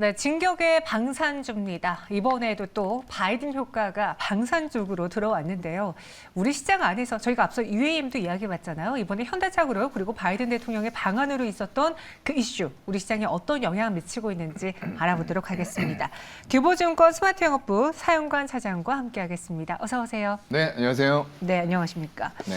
네, 진격의 방산주입니다. 이번에도 또 바이든 효과가 방산 쪽으로 들어왔는데요. 우리 시장 안에서 저희가 앞서 UAM도 이야기해봤잖아요. 이번에 현대차그룹 그리고 바이든 대통령의 방안으로 있었던 그 이슈, 우리 시장에 어떤 영향을 미치고 있는지 알아보도록 하겠습니다. 규보증권 스마트영업부 사용관 차장과 함께하겠습니다. 어서 오세요. 네, 안녕하세요. 네, 안녕하십니까. 네.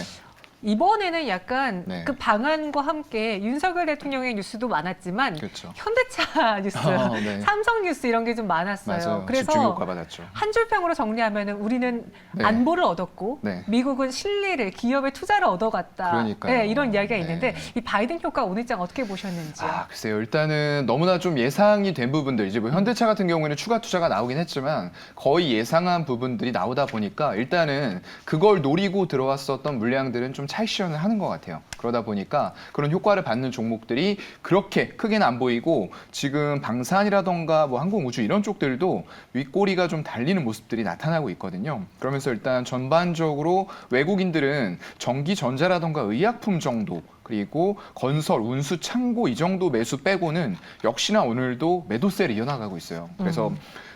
이번에는 약간 네. 그 방안과 함께 윤석열 대통령의 뉴스도 많았지만 그렇죠. 현대차 뉴스, 네. 삼성 뉴스 이런 게 좀 많았어요. 맞아요. 그래서 집중 효과 받았죠. 한 줄평으로 정리하면 우리는 네. 안보를 얻었고 네. 미국은 신뢰를, 기업의 투자를 얻어갔다. 그러니까요. 네, 이런 이야기가 네. 있는데 이 바이든 효과 오늘 장 어떻게 보셨는지요? 글쎄요. 일단은 너무나 좀 예상이 된 부분들, 이제 뭐 현대차 같은 경우에는 추가 투자가 나오긴 했지만 거의 예상한 부분들이 나오다 보니까 일단은 그걸 노리고 들어왔었던 물량들은 좀 차익실현을 하는 것 같아요. 그러다 보니까 그런 효과를 받는 종목들이 그렇게 크게는 안 보이고 지금 방산이라던가 뭐 항공우주 이런 쪽들도 윗꼬리가 좀 달리는 모습들이 나타나고 있거든요. 그러면서 일단 전반적으로 외국인들은 전기, 전자라던가 의약품 정도 그리고 건설, 운수, 창고 이 정도 매수 빼고는 역시나 오늘도 매도세를 이어나가고 있어요. 그래서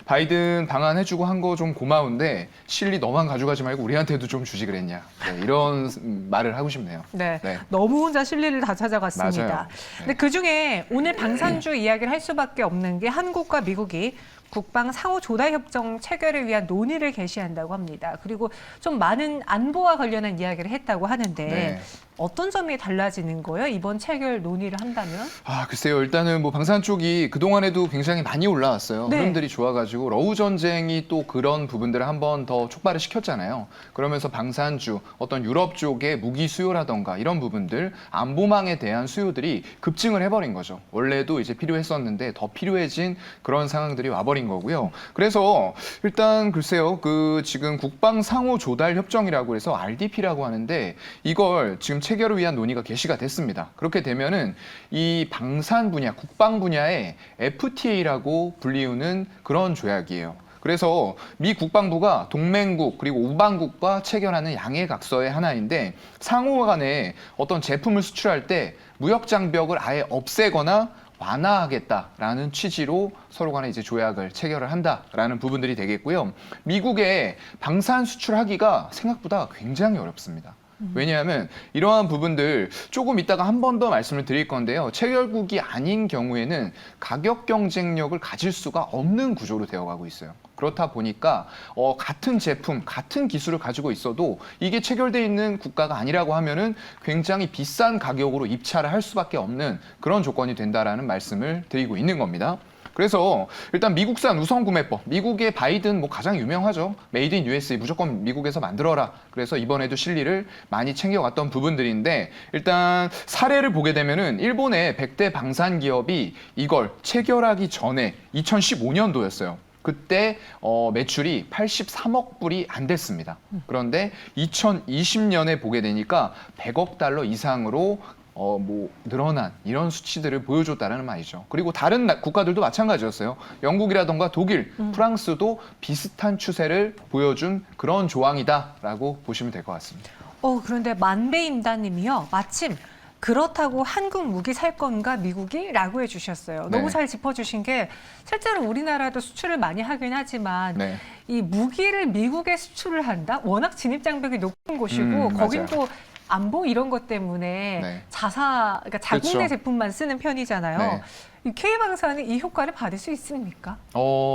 바이든 방안 해주고 한 거 좀 고마운데 실리 너만 가져가지 말고 우리한테도 좀 주지 그랬냐. 네, 이런 말을 하고 싶네요. 네, 네. 너무 혼자 실리를 다 찾아갔습니다. 맞아요. 근데 그중에 오늘 방산주 이야기를 할 수밖에 없는 게 한국과 미국이 국방 상호 조달 협정 체결을 위한 논의를 개시한다고 합니다. 그리고 좀 많은 안보와 관련한 이야기를 했다고 하는데 네. 어떤 점이 달라지는 거예요? 이번 체결 논의를 한다면? 글쎄요. 일단은 뭐 방산 쪽이 그동안에도 굉장히 많이 올라왔어요. 네. 흐름들이 좋아가지고 러우 전쟁이 또 그런 부분들을 한 번 더 촉발을 시켰잖아요. 그러면서 방산주, 어떤 유럽 쪽의 무기 수요라던가 이런 부분들, 안보망에 대한 수요들이 급증을 해버린 거죠. 원래도 이제 필요했었는데 더 필요해진 그런 상황들이 와버린 거고요. 그래서 일단 글쎄요. 그 지금 국방 상호 조달 협정이라고 해서 RDP라고 하는데 이걸 지금 체결을 위한 논의가 개시가 됐습니다. 그렇게 되면은 이 방산 분야, 국방 분야의 FTA라고 불리우는 그런 조약이에요. 그래서 미 국방부가 동맹국 그리고 우방국과 체결하는 양해각서의 하나인데 상호 간에 어떤 제품을 수출할 때 무역 장벽을 아예 없애거나 완화하겠다라는 취지로 서로 간에 이제 조약을 체결을 한다라는 부분들이 되겠고요. 미국의 방산 수출하기가 생각보다 굉장히 어렵습니다. 왜냐하면 이러한 부분들 조금 이따가 한 번 더 말씀을 드릴 건데요. 체결국이 아닌 경우에는 가격 경쟁력을 가질 수가 없는 구조로 되어가고 있어요. 그렇다 보니까 같은 제품, 같은 기술을 가지고 있어도 이게 체결돼 있는 국가가 아니라고 하면은 굉장히 비싼 가격으로 입찰을 할 수밖에 없는 그런 조건이 된다라는 말씀을 드리고 있는 겁니다. 그래서 일단 미국산 우선구매법, 미국의 바이든 뭐 가장 유명하죠. 메이드 인 USA, 무조건 미국에서 만들어라. 그래서 이번에도 실리를 많이 챙겨갔던 부분들인데 일단 사례를 보게 되면은 일본의 100대 방산 기업이 이걸 체결하기 전에 2015년도였어요. 그때 매출이 83억 불이 안 됐습니다. 그런데 2020년에 보게 되니까 100억 달러 이상으로 늘어난 이런 수치들을 보여줬다는 말이죠. 그리고 다른 국가들도 마찬가지였어요. 영국이라던가 독일, 프랑스도 비슷한 추세를 보여준 그런 조항이다라고 보시면 될 것 같습니다. 그런데 만배임다님이요. 마침 그렇다고 한국 무기 살 건가 미국이? 라고 해주셨어요. 너무 네. 잘 짚어주신 게 실제로 우리나라도 수출을 많이 하긴 하지만 네. 이 무기를 미국에 수출을 한다? 워낙 진입장벽이 높은 곳이고 거긴 맞아요. 또 안보 이런 것 때문에 네. 그러니까 자국내 그렇죠. 제품만 쓰는 편이잖아요. 네. 이 K방산이 이 효과를 받을 수 있습니까?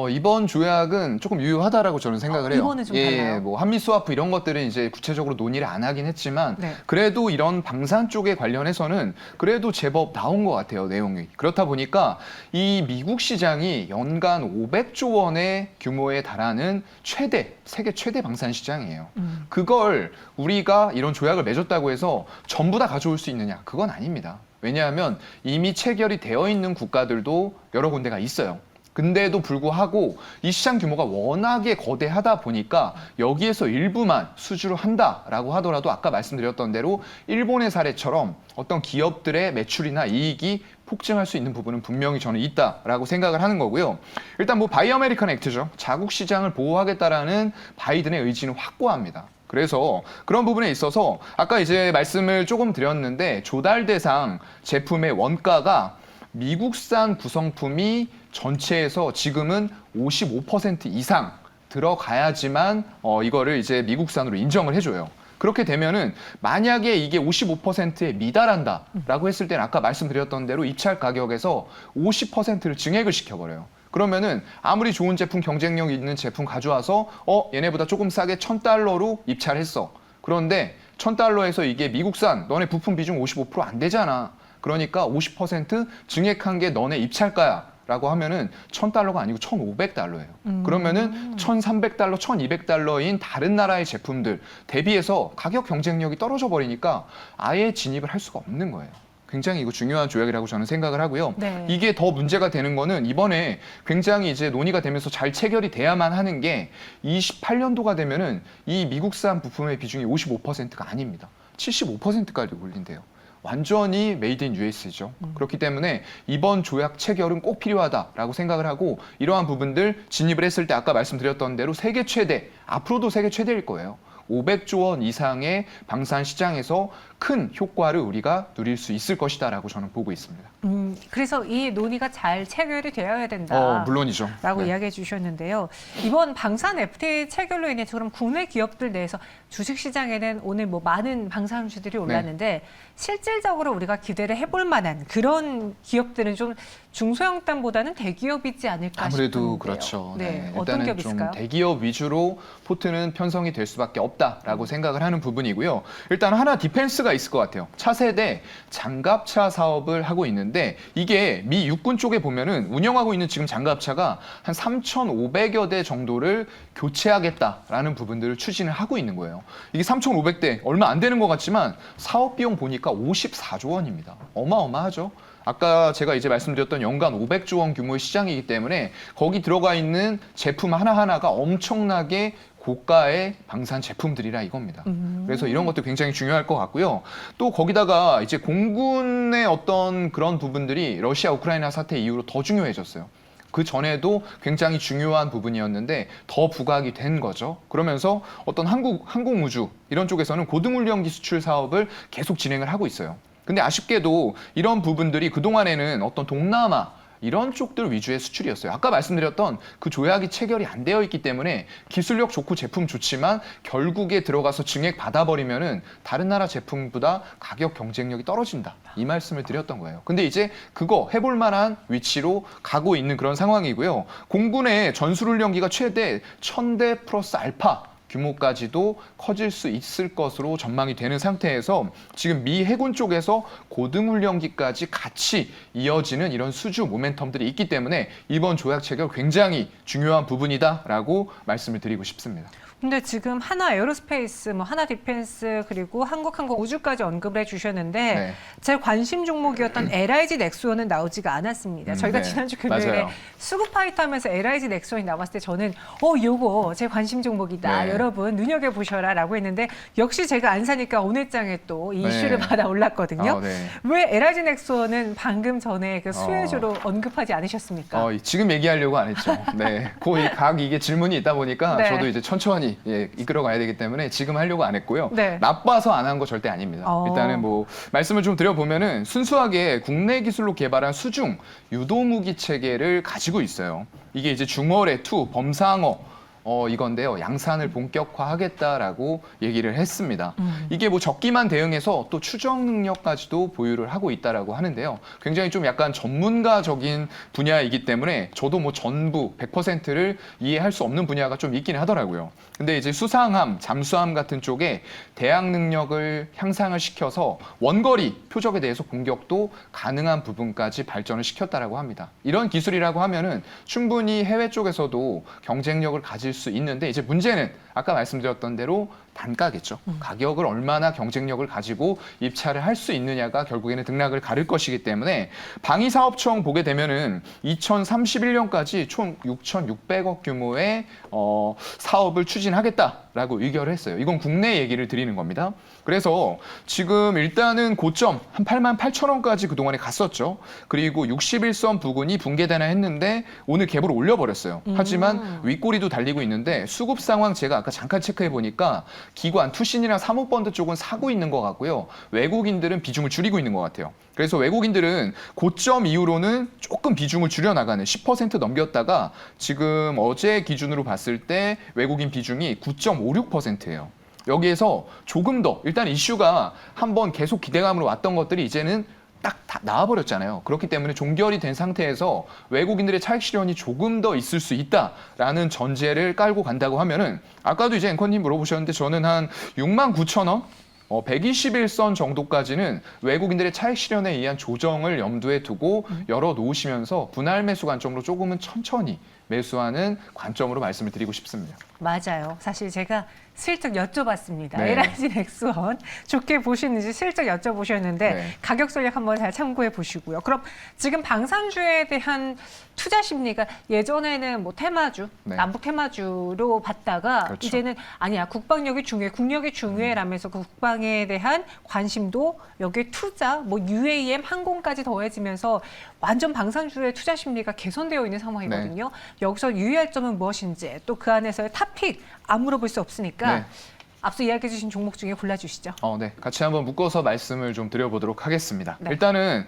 이번 조약은 조금 유효하다라고 저는 생각을 해요. 이번은 좀 달라요? 뭐 한미 스와프 이런 것들은 이제 구체적으로 논의를 안 하긴 했지만 네. 그래도 이런 방산 쪽에 관련해서는 그래도 제법 나온 것 같아요, 내용이. 그렇다 보니까 이 미국 시장이 연간 500조 원의 규모에 달하는 세계 최대 방산 시장이에요. 그걸 우리가 이런 조약을 맺었다고 해서 전부 다 가져올 수 있느냐? 그건 아닙니다. 왜냐하면 이미 체결이 되어 있는 국가들도 여러 군데가 있어요. 근데도 불구하고 이 시장 규모가 워낙에 거대하다 보니까 여기에서 일부만 수주를 한다라고 하더라도 아까 말씀드렸던 대로 일본의 사례처럼 어떤 기업들의 매출이나 이익이 폭증할 수 있는 부분은 분명히 저는 있다라고 생각을 하는 거고요. 일단 뭐 바이 아메리칸 액트죠. 자국 시장을 보호하겠다라는 바이든의 의지는 확고합니다. 그래서 그런 부분에 있어서 아까 이제 말씀을 조금 드렸는데 조달 대상 제품의 원가가 미국산 구성품이 전체에서 지금은 55% 이상 들어가야지만 이거를 이제 미국산으로 인정을 해줘요. 그렇게 되면은 만약에 이게 55%에 미달한다라고 했을 때는 아까 말씀드렸던 대로 입찰 가격에서 50%를 증액을 시켜버려요. 그러면은 아무리 좋은 제품, 경쟁력 있는 제품 가져와서 얘네보다 조금 싸게 $1,000로 입찰했어. 그런데 $1,000에서 이게 미국산, 너네 부품 비중 55% 안 되잖아. 그러니까 50% 증액한 게 너네 입찰가야. 라고 하면은 $1,000가 아니고 $1,500예요. 그러면은 $1,300, $1,200인 다른 나라의 제품들 대비해서 가격 경쟁력이 떨어져 버리니까 아예 진입을 할 수가 없는 거예요. 굉장히 이거 중요한 조약이라고 저는 생각을 하고요. 네. 이게 더 문제가 되는 거는 이번에 굉장히 이제 논의가 되면서 잘 체결이 돼야만 하는 게 28년도가 되면은 이 미국산 부품의 비중이 55%가 아닙니다. 75%까지 올린대요. 완전히 메이드 인 US죠. 그렇기 때문에 이번 조약 체결은 꼭 필요하다라고 생각을 하고 이러한 부분들 진입을 했을 때 아까 말씀드렸던 대로 세계 최대, 앞으로도 세계 최대일 거예요. 500조 원 이상의 방산 시장에서 큰 효과를 우리가 누릴 수 있을 것이다라고 저는 보고 있습니다. 그래서 이 논의가 잘 체결이 되어야 된다. 물론이죠. 라고 네. 이야기해 주셨는데요. 이번 방산 FTA 체결로 인해서 그럼 국내 기업들 내에서 주식시장에는 오늘 뭐 많은 방산주들이 올랐는데 실질적으로 우리가 기대를 해볼 만한 그런 기업들은 좀 중소형단보다는 대기업이지 않을까 아무래도 싶은데요. 그렇죠. 네. 어떤 일단은 기업이 좀 있을까요? 대기업 위주로 포트는 편성이 될 수밖에 없다라고 생각을 하는 부분이고요. 일단 하나 디펜스가 있을 것 같아요. 차세대 장갑차 사업을 하고 있는데 이게 미 육군 쪽에 보면은 운영하고 있는 지금 장갑차가 한 3,500여 대 정도를 교체하겠다라는 부분들을 추진을 하고 있는 거예요. 이게 3,500대 얼마 안 되는 것 같지만 사업 비용 보니까 54조 원입니다. 어마어마하죠. 아까 제가 이제 말씀드렸던 연간 500조 원 규모의 시장이기 때문에 거기 들어가 있는 제품 하나하나가 엄청나게 고가의 방산 제품들이라 이겁니다. 그래서 이런 것도 굉장히 중요할 것 같고요. 또 거기다가 이제 공군의 어떤 그런 부분들이 러시아 우크라이나 사태 이후로 더 중요해졌어요. 그 전에도 굉장히 중요한 부분이었는데 더 부각이 된 거죠. 그러면서 어떤 항공우주 이런 쪽에서는 고등훈련기 수출 사업을 계속 진행을 하고 있어요. 근데 아쉽게도 이런 부분들이 그동안에는 어떤 동남아 이런 쪽들 위주의 수출이었어요. 아까 말씀드렸던 그 조약이 체결이 안 되어 있기 때문에 기술력 좋고 제품 좋지만 결국에 들어가서 증액 받아버리면은 다른 나라 제품보다 가격 경쟁력이 떨어진다. 이 말씀을 드렸던 거예요. 근데 이제 그거 해볼 만한 위치로 가고 있는 그런 상황이고요. 공군의 전술훈련기가 최대 1,000대 플러스 알파 규모까지도 커질 수 있을 것으로 전망이 되는 상태에서 지금 미 해군 쪽에서 고등훈련기까지 같이 이어지는 이런 수주 모멘텀들이 있기 때문에 이번 조약 체결 굉장히 중요한 부분이다라고 말씀을 드리고 싶습니다. 근데 지금 하나 에어로스페이스, 뭐 하나 디펜스 그리고 한국항공우주까지 언급을 해주셨는데 네. 제 관심 종목이었던 LIG 넥스원은 나오지가 않았습니다. 저희가 네. 지난주 금요일에 맞아요. 수급파이터 하면서 LIG 넥스원이 나왔을 때 저는 요거 제 관심 종목이다. 네. 여러분 눈여겨보셔라 라고 했는데 역시 제가 안 사니까 오늘 장에 또 이 네. 이슈를 받아 올랐거든요. 네. 왜 LIG 넥스원은 방금 전에 그 수혜주로 언급하지 않으셨습니까? 지금 얘기하려고 안 했죠. 네. 각 이게 질문이 있다 보니까 네. 저도 이제 천천히 이끌어가야 되기 때문에 지금 하려고 안 했고요. 네. 나빠서 안 한 거 절대 아닙니다. 일단은 뭐 말씀을 좀 드려보면은 순수하게 국내 기술로 개발한 수중 유도무기 체계를 가지고 있어요. 이게 이제 중어뢰 2 범상어 이건데요. 양산을 본격화하겠다라고 얘기를 했습니다. 이게 뭐 적기만 대응해서 또 추적 능력까지도 보유를 하고 있다라고 하는데요. 굉장히 좀 약간 전문가적인 분야이기 때문에 저도 뭐 전부 100%를 이해할 수 없는 분야가 좀 있긴 하더라고요. 근데 이제 수상함, 잠수함 같은 쪽에 대항 능력을 향상을 시켜서 원거리 표적에 대해서 공격도 가능한 부분까지 발전을 시켰다라고 합니다. 이런 기술이라고 하면은 충분히 해외 쪽에서도 경쟁력을 가질 수 있는데 이제 문제는 아까 말씀드렸던 대로 단가겠죠. 가격을 얼마나 경쟁력을 가지고 입찰을 할 수 있느냐가 결국에는 등락을 가를 것이기 때문에 방위사업청 보게 되면은 2031년까지 총 6,600억 규모의 사업을 추진하겠다라고 의결을 했어요. 이건 국내 얘기를 드리는 겁니다. 그래서 지금 일단은 고점 한 88,000원까지 그동안에 갔었죠. 그리고 61선 부근이 붕괴되나 했는데 오늘 갭을 올려버렸어요. 하지만 윗꼬리도 달리고 있는데 수급 상황 제가 아까 잠깐 체크해 보니까 기관, 투신이나 사모펀드 쪽은 사고 있는 것 같고요. 외국인들은 비중을 줄이고 있는 것 같아요. 그래서 외국인들은 고점 이후로는 조금 비중을 줄여나가는 10% 넘겼다가 지금 어제 기준으로 봤을 때 외국인 비중이 9.56%예요. 여기에서 조금 더 일단 이슈가 한번 계속 기대감으로 왔던 것들이 이제는 딱 다 나와버렸잖아요. 그렇기 때문에 종결이 된 상태에서 외국인들의 차익 실현이 조금 더 있을 수 있다라는 전제를 깔고 간다고 하면은 아까도 이제 앵커님 물어보셨는데 저는 한 69,000원 121선 정도까지는 외국인들의 차익 실현에 의한 조정을 염두에 두고 열어 놓으시면서 분할 매수 관점으로 조금은 천천히 매수하는 관점으로 말씀을 드리고 싶습니다. 맞아요. 사실 제가 슬쩍 여쭤봤습니다. 네. LIG 넥스원 좋게 보시는지 슬쩍 여쭤보셨는데 네. 가격 전략 한번 잘 참고해 보시고요. 그럼 지금 방산주에 대한 투자 심리가 예전에는 뭐 테마주, 네. 남북 테마주로 봤다가 그렇죠. 이제는 아니야 국방력이 중요해, 국력이 중요해라면서 그 국방에 대한 관심도 여기에 투자, 뭐 UAM 항공까지 더해지면서 완전 방산주의 투자 심리가 개선되어 있는 상황이거든요. 여기서 유의할 점은 무엇인지 또 그 안에서의 탑픽 안 물어볼 수 없으니까 네. 앞서 이야기해 주신 종목 중에 골라주시죠. 네. 같이 한번 묶어서 말씀을 좀 드려보도록 하겠습니다. 네. 일단은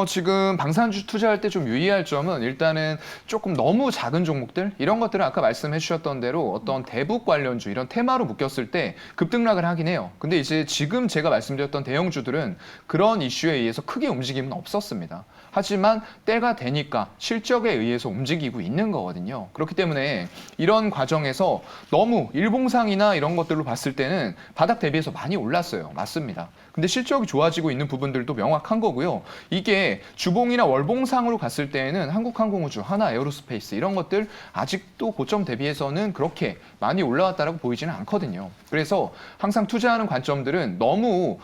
지금 방산주 투자할 때 좀 유의할 점은 일단은 조금 너무 작은 종목들 이런 것들은 아까 말씀해 주셨던 대로 어떤 대북 관련주 이런 테마로 묶였을 때 급등락을 하긴 해요. 근데 이제 지금 제가 말씀드렸던 대형주들은 그런 이슈에 의해서 크게 움직임은 없었습니다. 하지만 때가 되니까 실적에 의해서 움직이고 있는 거거든요. 그렇기 때문에 이런 과정에서 너무 일봉상이나 이런 것들로 봤을 때는 바닥 대비해서 많이 올랐어요. 맞습니다. 근데 실적이 좋아지고 있는 부분들도 명확한 거고요. 이게 주봉이나 월봉상으로 갔을 때에는 한국항공우주, 하나에어로스페이스 이런 것들 아직도 고점 대비해서는 그렇게 많이 올라왔다라고 보이지는 않거든요. 그래서 항상 투자하는 관점들은 너무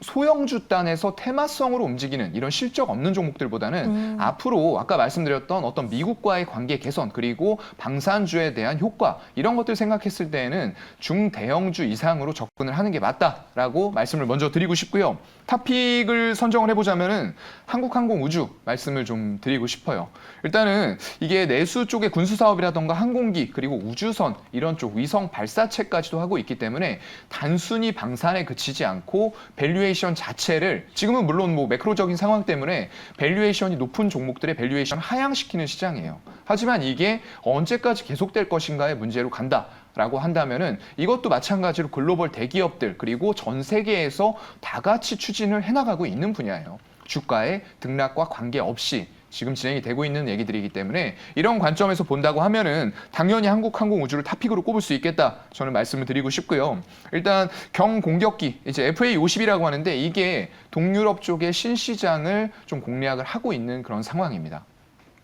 소형주 단에서 테마성으로 움직이는 이런 실적 없는 종목들보다는 앞으로 아까 말씀드렸던 어떤 미국과의 관계 개선 그리고 방산주에 대한 효과 이런 것들 생각했을 때에는 중대형주 이상으로 접근을 하는 게 맞다라고 말씀을 먼저 드리고 싶고요. 탑픽을 선정을 해보자면은 한국항공우주 말씀을 좀 드리고 싶어요. 일단은 이게 내수 쪽의 군수사업이라던가 항공기 그리고 우주선 이런 쪽 위성 발사체까지도 하고 있기 때문에 단순히 방산에 그치지 않고 밸류에이션 자체를 지금은 물론 뭐 매크로적인 상황 때문에 밸류에이션이 높은 종목들의 밸류에이션을 하향시키는 시장이에요. 하지만 이게 언제까지 계속될 것인가의 문제로 간다라고 한다면은 이것도 마찬가지로 글로벌 대기업들 그리고 전 세계에서 다 같이 추진을 해나가고 있는 분야예요. 주가의 등락과 관계없이 지금 진행이 되고 있는 얘기들이기 때문에 이런 관점에서 본다고 하면은 당연히 한국항공우주를 탑픽으로 꼽을 수 있겠다 저는 말씀을 드리고 싶고요. 일단 경공격기 이제 FA50이라고 하는데 이게 동유럽 쪽의 신시장을 좀 공략을 하고 있는 그런 상황입니다.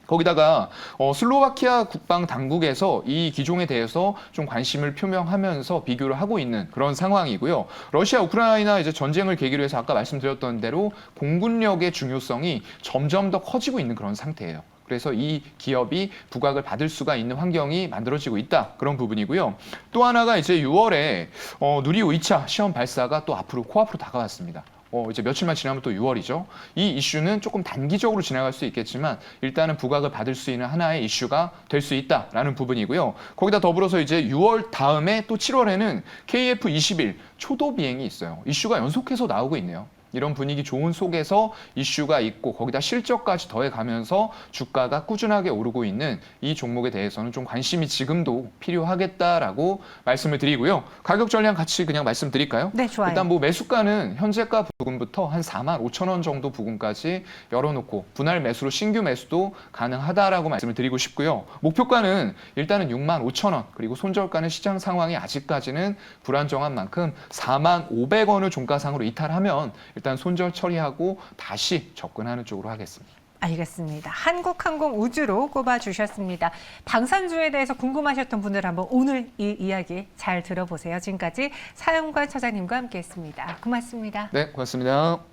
거기다가 슬로바키아 국방 당국에서 이 기종에 대해서 좀 관심을 표명하면서 비교를 하고 있는 그런 상황이고요. 러시아 우크라이나 이제 전쟁을 계기로 해서 아까 말씀드렸던 대로 공군력의 중요성이 점점 더 커지고 있는 그런 상태예요. 그래서 이 기업이 부각을 받을 수가 있는 환경이 만들어지고 있다. 그런 부분이고요. 또 하나가 이제 6월에 누리호 2차 시험 발사가 또 코앞으로 다가왔습니다. 이제 며칠만 지나면 또 6월이죠. 이 이슈는 조금 단기적으로 지나갈 수 있겠지만 일단은 부각을 받을 수 있는 하나의 이슈가 될 수 있다라는 부분이고요. 거기다 더불어서 이제 6월 다음에 또 7월에는 KF-21 초도 비행이 있어요. 이슈가 연속해서 나오고 있네요. 이런 분위기 좋은 속에서 이슈가 있고 거기다 실적까지 더해가면서 주가가 꾸준하게 오르고 있는 이 종목에 대해서는 좀 관심이 지금도 필요하겠다라고 말씀을 드리고요. 가격 전략 같이 그냥 말씀드릴까요? 네, 좋아요. 일단 뭐 매수가는 현재가 부근부터 한 45,000원 정도 부근까지 열어놓고 분할 매수로 신규 매수도 가능하다라고 말씀을 드리고 싶고요. 목표가는 일단은 65,000원 그리고 손절가는 시장 상황이 아직까지는 불안정한 만큼 45,500원을 종가상으로 이탈하면 일단 손절 처리하고 다시 접근하는 쪽으로 하겠습니다. 알겠습니다. 한국항공우주로 꼽아주셨습니다. 방산주에 대해서 궁금하셨던 분들 한번 오늘 이 이야기 잘 들어보세요. 지금까지 사영관 처장님과 함께했습니다. 고맙습니다. 네, 고맙습니다.